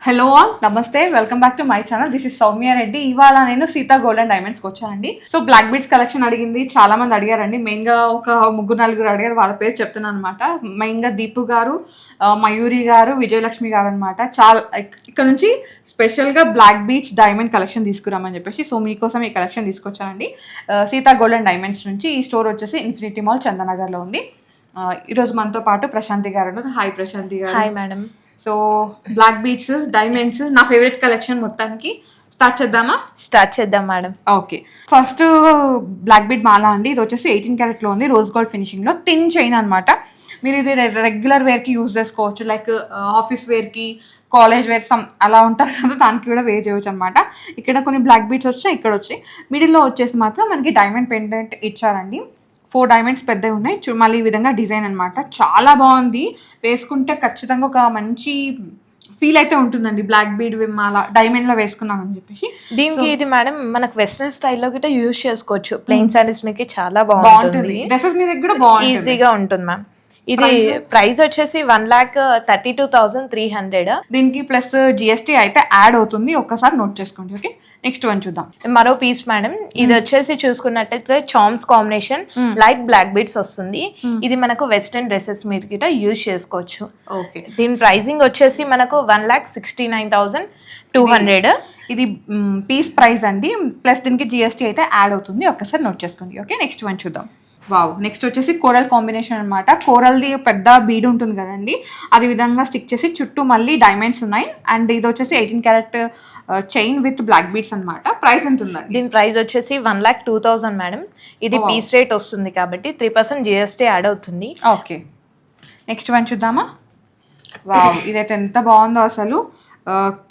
Hello all నమస్తే, welcome back to my channel. This is Soumya Reddy. ఇవాళ నేను సీతా గోల్డ్ అండ్ డైమండ్స్కి వచ్చానండి. సో బ్లాక్ బీడ్స్ కలెక్షన్ అడిగింది చాలా మంది అడిగారండి. మెయిన్గా ఒక 3-4 అడిగారు, వాళ్ళ పేరు చెప్తున్నాను అనమాట. మెయిన్గా దీపు గారు, మయూరి గారు, విజయలక్ష్మి గారు అనమాట. చాలా ఇక్కడ నుంచి స్పెషల్గా బ్లాక్ బీడ్స్ డైమండ్ కలెక్షన్ తీసుకురామని చెప్పేసి సో మీకోసం ఈ కలెక్షన్ తీసుకొచ్చానండి. సీతా గోల్డ్ అండ్ డైమండ్స్ నుంచి. ఈ స్టోర్ వచ్చేసి ఇన్ఫినిటీ మాల్ చందనగర్లో ఉంది. ఈరోజు మనతో పాటు ప్రశాంతి గారు ఉన్నారు. Hi Prashanthi garu. Hi madam. So black beads, diamonds నా ఫేవరెట్ కలెక్షన్. మొత్తానికి స్టార్ట్ చేద్దామా? స్టార్ట్ చేద్దాం madam. Okay, first black bead మాల అండి. ఇది వచ్చేసి 18 క్యారెట్లో ఉంది, రోజ్ గోల్డ్ ఫినిషింగ్లో, థిన్ చైన్ అనమాట. మీరు ఇది రెగ్యులర్ వేర్కి యూజ్ చేసుకోవచ్చు, లైక్ ఆఫీస్ వేర్కి, కాలేజ్ వేర్ అలా ఉంటారు కదా, దానికి కూడా వేర్ చేయవచ్చు అనమాట. ఇక్కడ కొన్ని బ్లాక్ బీడ్స్ వచ్చాయి, ఇక్కడ వచ్చి మిడిల్లో వచ్చేసి మాత్రం మనకి డైమండ్ పెండెంట్ ఇచ్చారండి. 4 డైమండ్స్ పెద్దవి ఉన్నాయి. మళ్ళీ ఈ విధంగా డిజైన్ అనమాట. చాలా బాగుంది, వేసుకుంటే ఖచ్చితంగా ఒక మంచి ఫీల్ అయితే ఉంటుందండి. బ్లాక్ బీడ్ మాల డైమండ్ లో వేసుకున్నామని చెప్పేసి. దీనికి ఇది మేడం మనకు వెస్ట్రన్ స్టైల్లో గిట్ట యూజ్ చేసుకోవచ్చు. ప్లెయిన్ సారీస్ మీకు చాలా బాగుంటుంది. డ్రెస్సెస్ మీ దగ్గర బాగుంటుంది, ఈజీగా ఉంటుంది మ్యామ్. ఇది ప్రైస్ వచ్చేసి 1,32,300. దీనికి ప్లస్ జిఎస్టీ అయితే యాడ్ అవుతుంది, ఒక్కసారి నోట్ చేసుకోండి. ఓకే, నెక్స్ట్ వన్ చూద్దాం. మరో పీస్ మేడం, ఇది వచ్చేసి చూసుకున్నట్టయితే charms combination light black beads వస్తుంది. ఇది మనకు వెస్టర్న్ డ్రెస్సెస్ మీరు గిట్ట యూజ్ చేసుకోవచ్చు. ఓకే, దీని ప్రైసింగ్ వచ్చేసి మనకు 1,69,200. ఇది పీస్ ప్రైస్ అండి, ప్లస్ దీనికి జిఎస్టీ అయితే యాడ్ అవుతుంది, ఒక్కసారి నోట్ చేసుకోండి. ఓకే, నెక్స్ట్ వన్ చూద్దాం. వావ్, నెక్స్ట్ వచ్చేసి కోరల్ కాంబినేషన్ అనమాట. కోరల్ది పెద్ద బీడ్ ఉంటుంది కదండి, అది విధంగా స్టిక్ చేసి చుట్టూ మళ్ళీ డైమండ్స్ ఉన్నాయి. అండ్ ఇది వచ్చేసి 18 carat chain with black beads అనమాట. ప్రైస్ ఎంత ఉందండి? దీని ప్రైస్ వచ్చేసి 1,02,000 మేడం. ఇది పీస్ రేట్ వస్తుంది కాబట్టి 3% జిఎస్టీ యాడ్ అవుతుంది. ఓకే, నెక్స్ట్ వన్ చూద్దామా. వావ్, ఇదైతే ఎంత బాగుందో అసలు.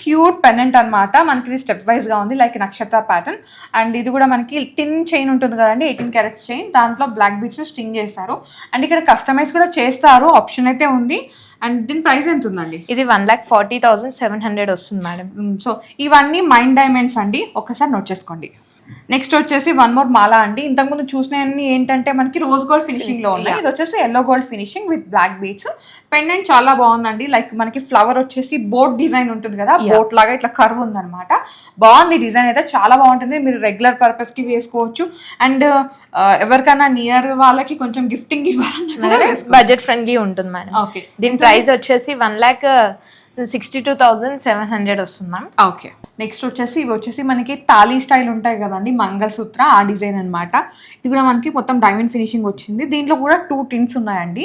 క్యూట్ పెండెంట్ అనమాట. మనకి ఇది స్టెప్ వైజ్గా ఉంది, లైక్ నక్షత్ర ప్యాటర్న్. అండ్ ఇది కూడా మనకి టిన్ చైన్ ఉంటుంది కదండి, 18 క్యారెట్స్ చైన్, దాంట్లో బ్లాక్ బీడ్స్ స్ట్రింగ్ చేస్తారు. అండ్ ఇక్కడ కస్టమైజ్ కూడా చేస్తారు, ఆప్షన్ అయితే ఉంది. అండ్ దీని ప్రైస్ ఎంత ఉందండి? ఇది 1,40,700 వస్తుంది మేడం. సో ఇవన్నీ మైండ్ డైమండ్స్ అండి, ఒక్కసారి నోట్ చేసుకోండి. నెక్స్ట్ వచ్చేసి వన్ మోర్ మాల అండి. ఇంతకుముందు చూసినవన్నీ ఏంటంటే మనకి రోజ్ గోల్డ్ ఫినిషింగ్ లో ఉన్నాయి. ఇది వచ్చేసి yellow gold finishing with black beads. Pendant చాలా బాగుందండి, లైక్ మనకి ఫ్లవర్ వచ్చేసి బోట్ డిజైన్ ఉంటుంది కదా, బోట్ లాగా ఇట్లా కర్వ్ ఉందన్నమాట. బాగుంది డిజైన్ అయితే, చాలా బాగుంటుంది. మీరు రెగ్యులర్ పర్పస్ కి వేసుకోవచ్చు. అండ్ ఎవరికైనా నియర్ వాళ్ళకి కొంచెం గిఫ్టింగ్ ఇవ్వాలన్నా బడ్జెట్ ఫ్రెండ్లీ ఉంటుంది మేడం. ఓకే, దీని ప్రైస్ వచ్చేసి 1,62,700 వస్తుంది మ్యామ్. ఓకే, నెక్స్ట్ వచ్చేసి ఇవి వచ్చేసి మనకి తాళీ స్టైల్ ఉంటాయి కదండి, మంగళసూత్ర ఆ డిజైన్ అనమాట. ఇది కూడా మనకి మొత్తం డైమండ్ ఫినిషింగ్ వచ్చింది. దీంట్లో కూడా 2 టింట్స్ ఉన్నాయండి,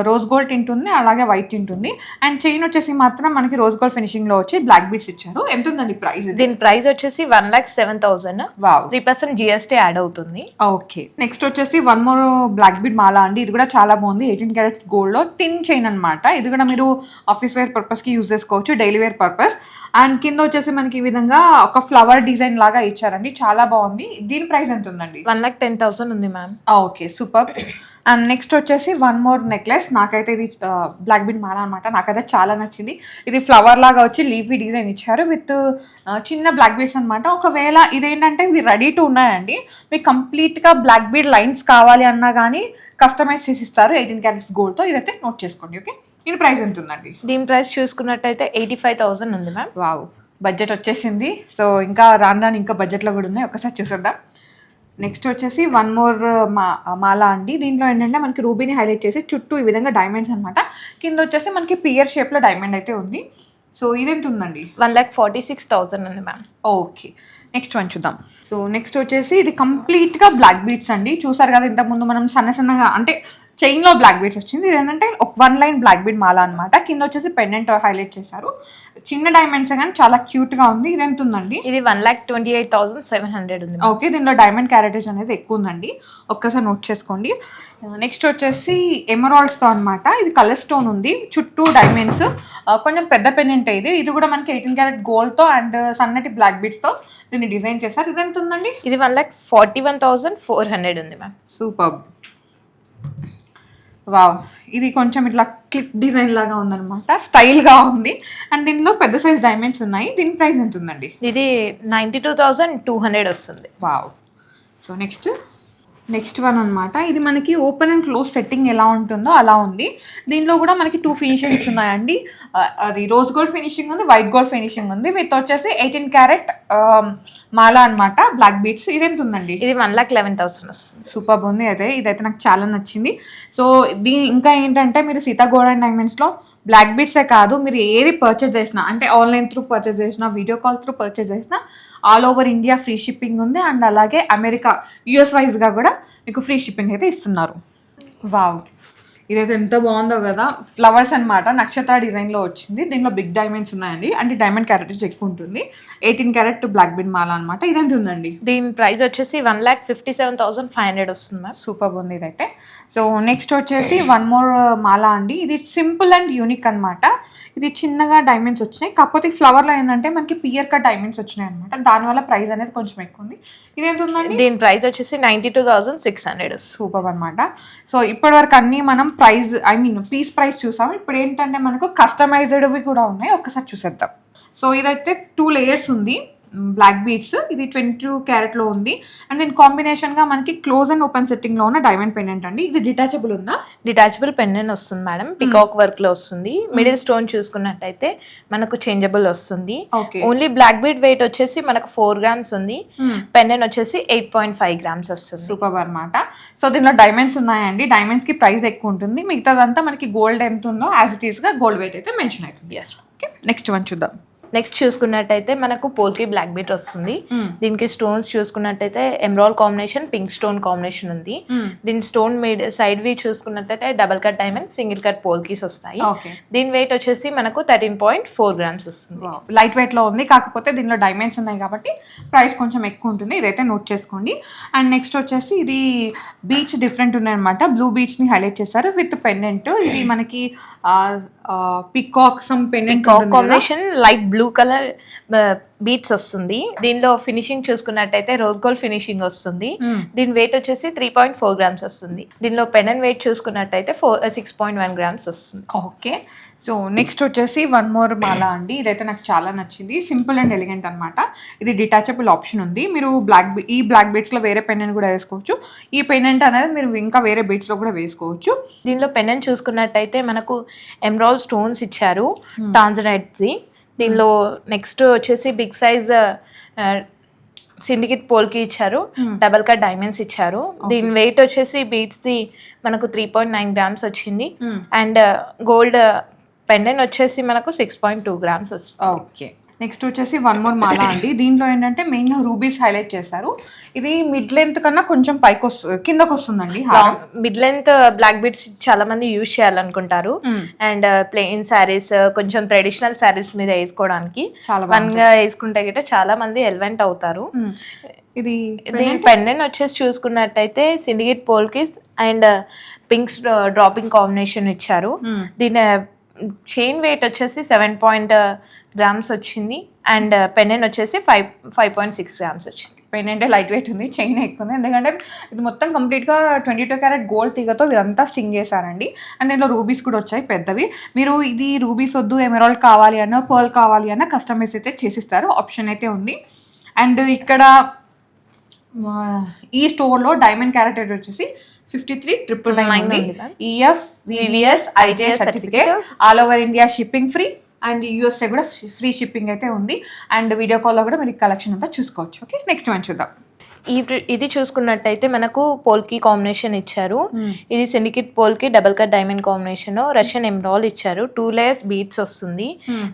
రోజ్ గోల్డ్ టింట్ ఉంది, అలాగే వైట్ టింట్ ఉంది. అండ్ చైన్ వచ్చేసి మాత్రం మనకి రోజ్ గోల్డ్ ఫినిషింగ్ లో వచ్చి బ్లాక్ బీడ్స్ ఇచ్చారు. ఎంత ఉందండి ప్రైస్? దీని ప్రైస్ వచ్చేసి 1,07,000. 3% జిఎస్టీ యాడ్ అవుతుంది. ఓకే, నెక్స్ట్ వచ్చేసి వన్ మోర్ బ్లాక్ బీడ్ మాల అండి. ఇది కూడా చాలా బాగుంది, 18 క్యారెట్స్ గోల్డ్ లో టిన్ చైన్ అనమాట. ఇది కూడా మీరు ఆఫీస్ వేర్ పర్పస్ కి యూజ్ చేసుకోవచ్చు, డైలీ వేర్ పర్పస్. అండ్ కింద వచ్చేసి మనకి ఈ విధంగా ఒక ఫ్లవర్ డిజైన్ లాగా ఇచ్చారండి, చాలా బాగుంది. దీని ప్రైస్ ఎంత ఉందండి? 1,10,000 ఉంది ma'am. Okay, super. And next వచ్చేసి వన్ మోర్ నెక్లెస్. నాకైతే ఇది బ్లాక్ బీడ్ మాల అనమాట, నాకైతే చాలా నచ్చింది. ఇది ఫ్లవర్ లాగా వచ్చి లీఫీ డిజైన్ ఇచ్చారు విత్ చిన్న బ్లాక్ బీడ్స్ అనమాట. ఒకవేళ ఇదేంటంటే ఇవి రెడీ టు ఉన్నాయండి, మీకు కంప్లీట్గా బ్లాక్ బీడ్ లైన్స్ కావాలి అన్నా కానీ కస్టమైజ్ చేసి ఇస్తారు 18 క్యారెట్స్ గోల్డ్తో. ఇదైతే నోట్ చేసుకోండి. ఓకే, దీని ప్రైస్ ఎంత ఉందండి? దీని ప్రైస్ చూసుకున్నట్టయితే 85,000 ఉంది మ్యామ్. వావ్, బడ్జెట్ వచ్చేసింది. సో ఇంకా రాను ఇంకా బడ్జెట్లో కూడా ఉన్నాయి, ఒకసారి చూసేద్దాం. నెక్స్ట్ వచ్చేసి వన్ మోర్ మాల అండి. దీంట్లో ఏంటంటే మనకి రూబీని హైలైట్ చేసి చుట్టూ ఈ విధంగా డైమండ్స్ అనమాట. కింద వచ్చేసి మనకి పియర్ షేప్లో డైమండ్ అయితే ఉంది. సో ఇదెంత ఉందండి? 1,46,000 ఉంది మ్యామ్. ఓకే, నెక్స్ట్ వన్ చూద్దాం. సో నెక్స్ట్ వచ్చేసి ఇది కంప్లీట్గా బ్లాక్ బీడ్స్ అండి. చూసారు కదా ఇంతకుముందు మనం సన్నగా అంటే చైన్లో బ్లాక్ బీడ్స్ వచ్చింది. ఇది ఏంటంటే ఒక 1 లైన్ బ్లాక్ బీడ్ మాల అనమాట. కింద వచ్చేసి పెండెంట్ హైలైట్ చేశారు, చిన్న డైమండ్స్ కానీ చాలా క్యూట్గా ఉంది. ఇది ఎంత ఉందండి? ఇది 1,28,700 ఉంది. ఓకే, దీనిలో డైమండ్ క్యారెటేజ్ అనేది ఎక్కువ ఉందండి, ఒక్కసారి నోట్ చేసుకోండి. నెక్స్ట్ వచ్చేసి ఎమరాల్డ్స్తో అనమాట. ఇది కలర్ స్టోన్ ఉంది, చుట్టూ డైమండ్స్, కొంచెం పెద్ద పెండెంట్ ఇది. ఇది కూడా మనకి 18 క్యారెట్ గోల్డ్తో అండ్ సన్నటి బ్లాక్ బీడ్స్తో దీన్ని డిజైన్ చేశారు. ఇది ఎంత ఉందండి? ఇది 1,41,400 ఉంది మ్యామ్. సూపర్. వావ్, ఇది కొంచెం ఇట్లా క్లిప్ డిజైన్ లాగా ఉందన్నమాట, స్టైల్గా ఉంది. అండ్ దీనిలో పెద్ద సైజ్ డైమండ్స్ ఉన్నాయి. దీని ప్రైస్ ఎంత ఉందండి? ఇది 92,200 వస్తుంది. Wow. So next next one అనమాట. ఇది మనకి ఓపెన్ అండ్ క్లోజ్ సెట్టింగ్ ఎలా ఉంటుందో అలా ఉంది. దీనిలో కూడా మనకి 2 ఫినిషింగ్స్ ఉన్నాయండి. అది రోజ్ గోల్డ్ ఫినిషింగ్ ఉంది, వైట్ గోల్డ్ ఫినిషింగ్ ఉంది. విత్ వచ్చేసి 18 క్యారెట్ మాల అనమాట, బ్లాక్ బీడ్స్. ఇదెంత ఉందండి? ఇది 1,11,000 వస్తుంది. సూపర్ ఉంది. ఇదైతే నాకు చాలా నచ్చింది. సో ఇంకా ఏంటంటే మీరు సీతా గోల్డ్ అండ్ డైమండ్స్లో బ్లాక్ బీడ్సే కాదు, మీరు ఏది పర్చేస్ చేసినా, అంటే ఆన్లైన్ త్రూ పర్చేస్ చేసినా, వీడియో కాల్ త్రూ పర్చేస్ చేసినా all over India free shipping ఉంది. అండ్ అలాగే అమెరికా యుఎస్ వైజ్గా కూడా మీకు ఫ్రీ షిప్పింగ్ అయితే ఇస్తున్నారు. వావ్, ఇదైతే ఎంత బాగుందో కదా. ఫ్లవర్స్ అనమాట, నక్షత్ర డిజైన్లో వచ్చింది. దీనిలో బిగ్ డైమండ్స్ ఉన్నాయండి, అంటే డైమండ్ క్యారెటేజ్ ఎక్కువ ఉంటుంది. 18 క్యారెట్ బ్లాక్ బీడ్ మాల అనమాట. ఇదెంత ఉందండి? దీని ప్రైస్ వచ్చేసి 1,57,500 వస్తుంది మ్యామ్. సూపర్ ఉంది ఇదైతే. సో నెక్స్ట్ వచ్చేసి వన్ మోర్ మాల అండి. ఇది సింపుల్ అండ్ యూనిక్ అనమాట. ఇది చిన్నగా డైమండ్స్ వచ్చినాయి, కాకపోతే ఫ్లవర్లో ఏంటంటే మనకి పియర్ కట్ డైమండ్స్ వచ్చినాయి అనమాట. దానివల్ల ప్రైస్ అనేది కొంచెం ఎక్కువ ఉంది. ఇదేంత ఉందండి? దీని ప్రైస్ వచ్చేసి 92,600. సూపర్ అనమాట. సో ఇప్పటివరకు అన్నీ మనం పీస్ ప్రైస్ చూసాం. ఇప్పుడు ఏంటంటే మనకు కస్టమైజ్డ్వి కూడా ఉన్నాయి, ఒక్కసారి చూసేద్దాం. సో ఇదైతే 2 లేయర్స్ ఉంది బ్లాక్ బీడ్స్. ఇది 22 క్యారెట్లో ఉంది. అండ్ దీని కాంబినేషన్గా మనకి క్లోజ్ అండ్ ఓపెన్ సెట్టింగ్లో ఉన్న డైమండ్ పెండెంట్ అండి. ఇది డిటాచబుల్ ఉందా? డిటాచబుల్ పెండెంట్ వస్తుంది మేడం, పికాక్ వర్క్లో వస్తుంది. మిడిల్ స్టోన్ చూసుకున్నట్టయితే మనకు చేంజబుల్ వస్తుంది. ఓన్లీ బ్లాక్ బీడ్ వెయిట్ వచ్చేసి మనకు 4 గ్రామ్స్ ఉంది. పెండెంట్ వచ్చేసి 8.5 గ్రామ్స్ వస్తుంది. సూపర్ అనమాట. సో దీనిలో డైమండ్స్ ఉన్నాయండి. డైమండ్స్కి ప్రైస్ ఎక్కువ ఉంటుంది. మిగతాదంతా మనకి గోల్డ్ ఎంత ఉందో యాజ్ ఇట్ ఈస్గా గోల్డ్ వెయిట్ అయితే మెన్షన్ అవుతుంది. ఓకే, నెక్స్ట్ వన్ చూద్దాం. నెక్స్ట్ చూసుకున్నట్టయితే మనకు పోల్కి బ్లాక్ బీట్ వస్తుంది. దీనికి స్టోన్స్ చూసుకున్నట్టయితే emerald combination, pink stone combination ఉంది. దీని స్టోన్ సైడ్ వి చూసుకున్నట్టయితే double cut diamond, single cut polkis వస్తాయి. దీని వెయిట్ వచ్చేసి మనకు 13.4 గ్రామ్స్ వస్తుంది. లైట్ వెయిట్ లో ఉంది, కాకపోతే దీనిలో డైమండ్స్ ఉన్నాయి కాబట్టి ప్రైస్ కొంచెం ఎక్కువ ఉంటుంది. ఇదైతే నోట్ చేసుకోండి. అండ్ నెక్స్ట్ వచ్చేసి ఇది బీచ్ డిఫరెంట్ ఉన్నాయి అనమాట. బ్లూ బీచ్ ని హైలైట్ చేశారు విత్ పెండెంట్. ఇది మనకి peacock some pendant combination, light blue colour beads వస్తుంది. దీనిలో ఫినిషింగ్ చూసుకున్నట్టయితే రోజ్ గోల్డ్ ఫినిషింగ్ వస్తుంది. దీని వెయిట్ వచ్చేసి 3.4 గ్రామ్స్ వస్తుంది. దీనిలో పెండెంట్ వెయిట్ చూసుకున్నట్టయితే 6.1 గ్రామ్స్ వస్తుంది. ఓకే, సో నెక్స్ట్ వచ్చేసి వన్ మోర్ మాల అండి. ఇదైతే నాకు చాలా నచ్చింది. సింపుల్ అండ్ ఎలిగెంట్ అనమాట. ఇది డిటాచబుల్ ఆప్షన్ ఉంది. మీరు ఈ బ్లాక్ బీడ్స్లో వేరే పెండెంట్ కూడా వేసుకోవచ్చు. ఈ పెండెంట్ అనేది మీరు ఇంకా వేరే బీడ్స్లో కూడా వేసుకోవచ్చు. దీనిలో పెండెంట్ చూసుకున్నట్టయితే మనకు ఎమరాల్డ్ స్టోన్స్ ఇచ్చారు, టాంజనైట్స్. దీనిలో నెక్స్ట్ వచ్చేసి బిగ్ సైజ్ సిండికేట్ పోల్కి ఇచ్చారు, డబల్ కట్ డైమండ్స్ ఇచ్చారు. దీని వెయిట్ వచ్చేసి బీట్స్ మనకు 3.9 గ్రామ్స్ వచ్చింది. అండ్ గోల్డ్ పెండెంట్ వచ్చేసి మనకు 6.2 గ్రామ్స్ వస్తుంది. ఓకే, నెక్స్ట్ వచ్చేసి వన్ మోర్ మాల అండి. దీంట్లో ఏంటంటే మెయిన్గా రూబీస్ హైలైట్ చేశారు. ఇది మిడ్ లెంత్ కన్నా కొంచెం కిందకు వస్తుందండి. మిడ్ లెంత్ బ్లాక్ బీడ్స్ చాలా మంది యూజ్ చేయాలనుకుంటారు. అండ్ ప్లెయిన్ శారీస్, కొంచెం ట్రెడిషనల్ శారీస్ మీద వేసుకోవడానికి వన్ గా వేసుకుంటే గిట్ట చాలా మంది ఎలివెంట్ అవుతారు. ఇది దీని పెండెంట్ వచ్చేసి చూసుకున్నట్టయితే syndicate polkis and pink dropping combination ఇచ్చారు. దీని చైన్ వెయిట్ వచ్చేసి 7 గ్రామ్స్ వచ్చింది. అండ్ పెండెంట్ వచ్చేసి 5.6 గ్రామ్స్ వచ్చింది. పెండెంట్ లైట్ వెయిట్ ఉంది, చైన్ ఎక్కువ ఉంది. ఎందుకంటే ఇది మొత్తం కంప్లీట్గా 22 క్యారెట్ గోల్డ్ తీగతో ఇదంతా స్టింగ్ చేశారండి. అండ్ దీనిలో రూబీస్ కూడా వచ్చాయి పెద్దవి. మీరు ఇది రూబీస్ వద్దు, ఎమరాల్డ్ కావాలి అన్న, పర్ల్ కావాలి అన్న కస్టమైజ్ అయితే చేసిస్తారు. ఆప్షన్ అయితే ఉంది. అండ్ ఇక్కడ ఈ స్టోర్లో డైమండ్ క్యారెట్ వచ్చేసి 53,999 EF VVS IJS certificate, all over India shipping free. And USA కూడా ఫ్రీ షిప్పింగ్ అయితే ఉంది. అండ్ వీడియో కాల్లో కూడా మీరు కలెక్షన్ అంతా చూసుకోవచ్చు. ఓకే, నెక్స్ట్ వన్ చూద్దాం. ఇది చూసుకున్నట్టయితే మనకు పోల్కి కాంబినేషన్ ఇచ్చారు. ఇది సిండికేట్ పోల్కి double cut diamond combination, Russian emerald ఇచ్చారు. 2 లేయర్స్ బీట్స్ వస్తుంది.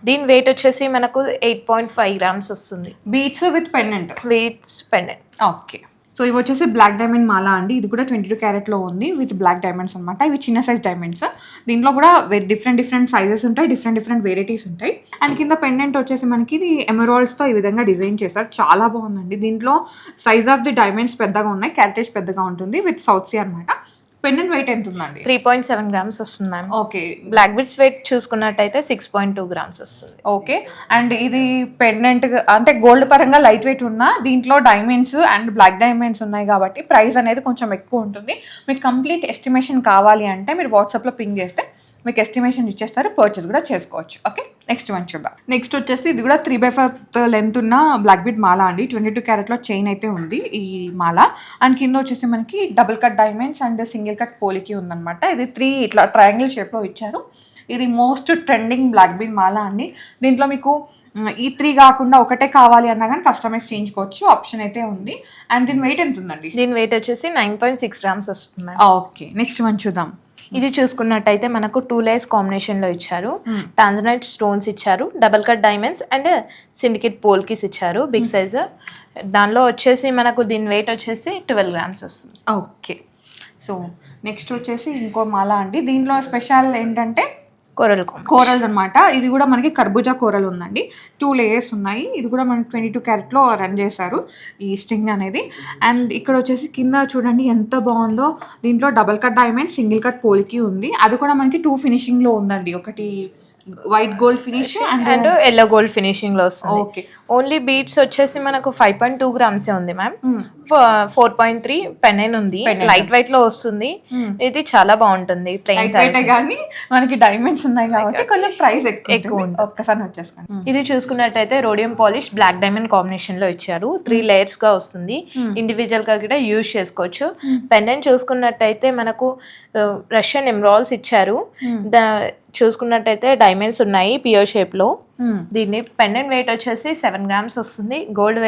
దీని వెయిట్ వచ్చేసి మనకు 8.5 గ్రామ్స్ వస్తుంది. Beads with pendant. Okay, so ఇవి వచ్చేసి బ్లాక్ డైమండ్ మాల అండి. ఇది కూడా 22 క్యారెట్లో ఉంది విత్ బ్లాక్ డైమండ్స్ అనమాట. ఇవి చిన్న సైజ్ డైమండ్స్. దీంట్లో కూడా డిఫరెంట్ సైజెస్ ఉంటాయి, డిఫరెంట్ వెరైటీస్ ఉంటాయి. అండ్ కింద పెండెంట్ వచ్చేసి మనకి ఇది ఎమరాల్డ్స్తో ఈ విధంగా డిజైన్ చేశారు. చాలా బాగుందండి. దీంట్లో సైజ్ ఆఫ్ ది డైమండ్స్ పెద్దగా ఉన్నాయి, క్యారెటేజ్ పెద్దగా ఉంటుంది విత్ సౌత్ సీ అనమాట. పెండెంట్ వెయిట్ ఎంత ఉందండి? 3.7 గ్రామ్స్ వస్తుంది ma'am. Okay, black beads weight చూసుకున్నట్టయితే 6.2 గ్రామ్స్ వస్తుంది. ఓకే, అండ్ ఇది పెండెంట్ అంటే గోల్డ్ పరంగా లైట్ వెయిట్ ఉన్న దీంట్లో డైమండ్స్ అండ్ బ్లాక్ డైమండ్స్ ఉన్నాయి కాబట్టి ప్రైస్ అనేది కొంచెం ఎక్కువ ఉంటుంది. మీకు కంప్లీట్ ఎస్టిమేషన్ కావాలి అంటే మీరు వాట్సాప్లో పింగ్ చేస్తే మీకు ఎస్టిమేషన్ ఇచ్చేస్తారు, పర్చేస్ కూడా చేసుకోవచ్చు. ఓకే, నెక్స్ట్ వన్ చూద్దాం. నెక్స్ట్ వచ్చేసి ఇది కూడా 3/4 లెంత్ ఉన్న బ్లాక్ బీడ్ మాల అండి. 22 క్యారెట్లో చైన్ అయితే ఉంది ఈ మాల. అండ్ కింద వచ్చేసి మనకి double cut diamonds and single cut పోలికి ఉందన్నమాట. ఇది 3 ఇట్లా ట్రయాంగిల్ షేప్లో ఇచ్చారు. ఇది మోస్ట్ ట్రెండింగ్ బ్లాక్ బీడ్ మాల అండి. దీంట్లో మీకు ఈ 3 కాకుండా ఒకటే కావాలి అన్నా కానీ కస్టమైజ్ చేయించుకోవచ్చు, ఆప్షన్ అయితే ఉంది. అండ్ దీని వెయిట్ ఎంత ఉందండి? దీని వెయిట్ వచ్చేసి 9.6 grams వస్తుంది. ఓకే, నెక్స్ట్ వన్ చూద్దాం. ఇది చూసుకున్నట్టయితే మనకు 2 layers కాంబినేషన్ లో ఇచ్చారు. టాంజనైట్ స్టోన్స్ ఇచ్చారు, double cut diamonds and syndicate polkis ఇచ్చారు బిగ్ సైజ్. దానిలో వచ్చేసి మనకు దీని వెయిట్ వచ్చేసి 12 grams వస్తుంది. ఓకే, సో నెక్స్ట్ వచ్చేసి ఇంకో మాల అండి. దీంట్లో స్పెషల్ ఏంటంటే కోరల్ అనమాట. ఇది కూడా మనకి కర్బూజా కోరల్ ఉందండి. 2 layers ఉన్నాయి. ఇది కూడా మనకి 22 క్యారెట్లో రన్ చేశారు ఈ స్ట్రింగ్ అనేది. అండ్ ఇక్కడ వచ్చేసి కింద చూడండి ఎంత బాగుందో. దీంట్లో double cut diamond, single cut పోలికి ఉంది. అది కూడా మనకి 2 ఫినిషింగ్లో ఉందండి. ఒకటి white gold finish and yellow gold finishing లో వస్తుంది. ఓకే, ఓన్లీ బీడ్స్ వచ్చేసి మనకు 5.2 grams ఉంది మ్యామ్. 4.3 పెన్ ఉంది, లైట్ వెయిట్ లో వస్తుంది. ఇది చాలా బాగుంటుంది. ప్లెయిన్ కానీ మనకి డైమండ్స్ ఉన్నాయి కాబట్టి కొంచెం ప్రైస్ ఎక్కువ ఉంటుంది. ఒక్కసారి వచ్చేసుకోండి. ఇది చూసుకున్నట్టయితే rhodium polish black diamond combination లో ఇచ్చారు. 3 layers గా వస్తుంది. ఇండివిజువల్ గా కూడా యూజ్ చేసుకోవచ్చు. పెండెంట్ చూసుకున్నట్టయితే మనకు రష్యన్ ఎమరాల్డ్స్ ఇచ్చారు. చూసుకున్నట్టయితే డైమండ్స్ ఉన్నాయి పియర్ షేప్ లో. దీన్ని పెండెంట్ వెయిట్ వచ్చేసి 7 grams వస్తుంది. గోల్డ్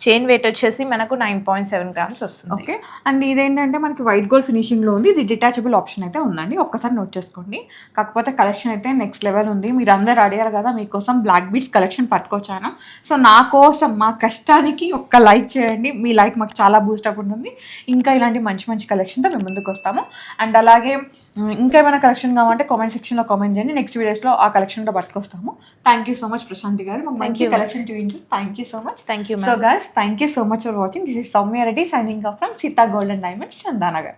చైన్ వెయిట్ వచ్చేసి మనకు 9.7 grams వస్తుంది. ఓకే, అండ్ ఇదేంటంటే మనకి వైట్ గోల్డ్ ఫినిషింగ్ లో ఉంది. ఇది డిటాచబుల్ ఆప్షన్ అయితే ఉందండి, ఒక్కసారి నోట్ చేసుకోండి. కాకపోతే కలెక్షన్ అయితే నెక్స్ట్ లెవెల్ ఉంది. మీరు అందరు అడిగారు కదా, మీకోసం బ్లాక్ బీడ్స్ కలెక్షన్ పట్టుకొచ్చాను. సో నా కోసం, మా కష్టానికి ఒక్క లైక్ చేయండి. మీ లైక్ మాకు చాలా బూస్టప్ ఉంటుంది. ఇంకా ఇలాంటి మంచి మంచి కలెక్షన్తో మేము ముందుకు వస్తాము. అండ్ అలాగే ఇంకా ఏమైనా కలెక్షన్ కావాలంటే కామెంట్ సెక్షన్లో కామెంట్ చేయండి. నెక్స్ట్ వీడియోస్లో ఆ కలెక్షన్తో పట్టుకొస్తాము. Thank you so much Prashanthi garu, మాకు మంచి కలెక్షన్ చూపించారు. Thank you so much. Thank you. So guys, thank you so much for watching. This is Soumya Reddy signing off from Sita gold and diamonds, Chandanagar.